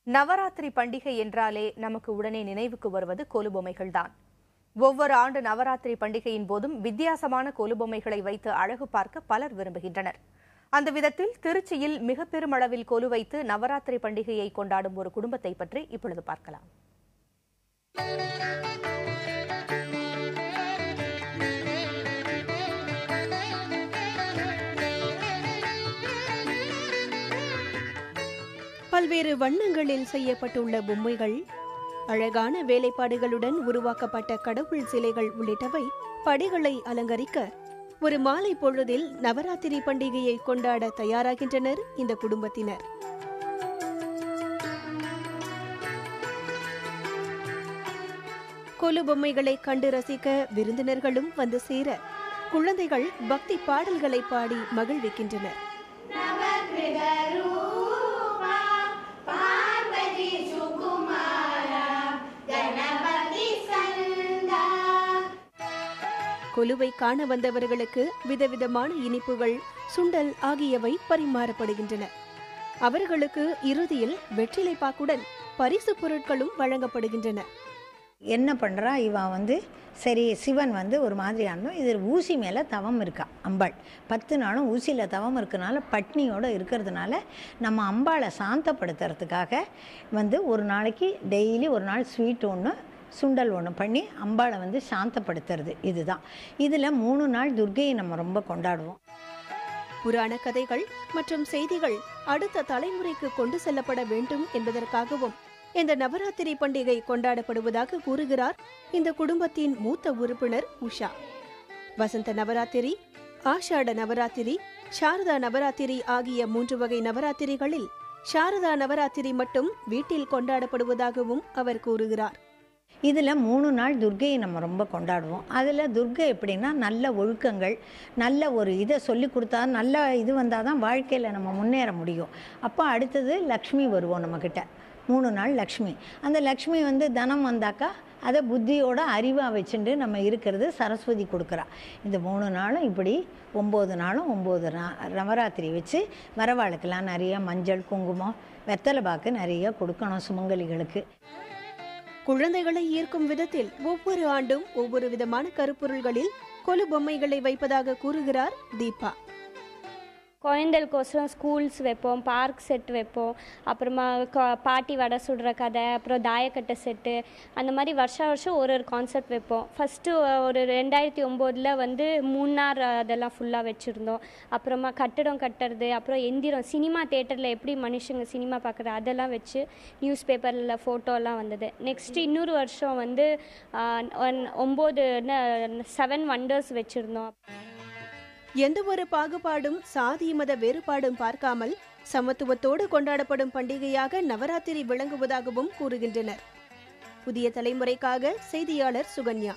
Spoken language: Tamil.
நவராத்திரி பண்டிகை என்றாலே நமக்கு உடனே நினைவுக்கு வருவது கொலுபொம்மைகள்தான். ஒவ்வொரு ஆண்டு நவராத்திரி பண்டிகையின் போதும் வித்தியாசமான கொலுபொம்மைகளை வைத்து அழகு பார்க்க பலர் விரும்புகின்றனர். அந்த விதத்தில் திருச்சியில் மிக பெருமளவில் கொலு வைத்து நவராத்திரி பண்டிகையை கொண்டாடும் ஒரு குடும்பத்தை பற்றி இப்பொழுது பார்க்கலாம். பல்வேறு வண்ணங்களில் செய்யப்பட்டுள்ள பொம்மைகள், அழகான வேலைப்பாடுகளுடன் உருவாக்கப்பட்ட கடவுள் சிலைகள் உள்ளிட்டவை படிகளை அலங்கரிக்க ஒரு மாலை பொழுதில் நவராத்திரி பண்டிகையை கொண்டாட தயாராகின்றனர் இந்த குடும்பத்தினர். கொலு பொம்மைகளை கண்டு ரசிக்க விருந்தினர்களும் வந்து சேர குழந்தைகள் பக்தி பாடல்களை பாடி மகிழ்விக்கின்றனர். கொலுவை காண வந்தவர்களுக்கு விதவிதமான இனிப்புகள், சுண்டல் ஆகியவை பரிமாறப்படுகின்றன. அவர்களுக்கு இறுதியில் வெற்றிலை பாக்குடன் பரிசு பொருட்களும் வழங்கப்படுகின்றன. என்ன பண்ணுறா இவன் சரி சிவன் ஒரு மாதிரியான இது ஊசி மேலே தவம் இருக்கா அம்பாள். 10 நாளும் ஊசியில் தவம் இருக்கனால பட்னியோடு இருக்கிறதுனால நம்ம அம்பாளை சாந்தப்படுத்துறதுக்காக ஒரு நாளைக்கு டெய்லி ஒரு நாள் ஸ்வீட் ஒன்று சுண்டல் ஒன்று பண்ணி அம்பாளை சாந்தப்படுத்துறது. இதுதான். இதில் 3 நாள் துர்க்கையை நம்ம ரொம்ப கொண்டாடுவோம். புராண கதைகள் மற்றும் செய்திகள் அடுத்த தலைமுறைக்கு கொண்டு செல்லப்பட வேண்டும் என்பதற்காகவும் இந்த நவராத்திரி பண்டிகை கொண்டாடப்படுவதாக கூறுகிறார் இந்த குடும்பத்தின் மூத்த உறுப்பினர் உஷா. வசந்த நவராத்திரி, ஆஷாட நவராத்திரி, சாரதா நவராத்திரி ஆகிய 3 வகை நவராத்திரிகளில் சாரதா நவராத்திரி மட்டும் வீட்டில் கொண்டாடப்படுவதாகவும் அவர் கூறுகிறார். இதில் 3 நாள் துர்க்கையை நம்ம ரொம்ப கொண்டாடுவோம். அதில் துர்க்கை எப்படின்னா நல்ல ஒழுக்கங்கள், நல்ல ஒரு இதை சொல்லி கொடுத்தா நல்ல இது வந்தால் தான் வாழ்க்கையில் நம்ம முன்னேற முடியும். அப்போ அடுத்தது லக்ஷ்மி வருவோம் நம்மக்கிட்ட. 3 நாள் லக்ஷ்மி. அந்த லக்ஷ்மி தனம் வந்தாக்கா அதை புத்தியோட அறிவாக வச்சுட்டு நம்ம இருக்கிறது சரஸ்வதி கொடுக்குறா. இந்த 3 நாளும் இப்படி 9 நாளும் 9 நவராத்திரி வச்சு வரவாளுக்கெல்லாம் நிறைய மஞ்சள், குங்குமம், வெத்தலை பாக்கு நிறைய கொடுக்கணும் சுமங்கலிகளுக்கு. குழந்தைகளை ஈர்க்கும் விதத்தில் ஒவ்வொரு ஆண்டும் ஒவ்வொரு விதமான கருப்பொருள்களில் கொலு பொம்மைகளை வைப்பதாக கூறுகிறார் தீபா. குழந்தைகளுக்கோசரம் ஸ்கூல்ஸ் வைப்போம், பார்க் செட் வைப்போம், அப்புறமா பாட்டி வடை சுடுற கதை, அப்புறம் தாயக்கட்டை செட்டு, அந்த மாதிரி வருஷம் ஒரு கான்செப்ட் வைப்போம். ஃபஸ்ட்டு ஒரு 2009 மூணார் அதெல்லாம் ஃபுல்லாக வச்சுருந்தோம். அப்புறமா கட்டடம் கட்டுறது, அப்புறம் எந்திரம், சினிமா தேட்டரில் எப்படி மனுஷங்க சினிமா பார்க்குறது அதெல்லாம் வச்சு நியூஸ் பேப்பரில் ஃபோட்டோலாம் வந்தது. நெக்ஸ்ட்டு இன்னொரு வருஷம் 7 வண்டர்ஸ் வச்சுருந்தோம். எந்த ஒரு பாகுபாடும் சாதி மத வேறுபாடும் பார்க்காமல் சமத்துவத்தோடு கொண்டாடப்படும் பண்டிகையாக நவராத்திரி விளங்குவதாகவும் கூறுகின்றனர். புதிய தலைமுறைக்காக செய்தியாளர் சுகன்யா.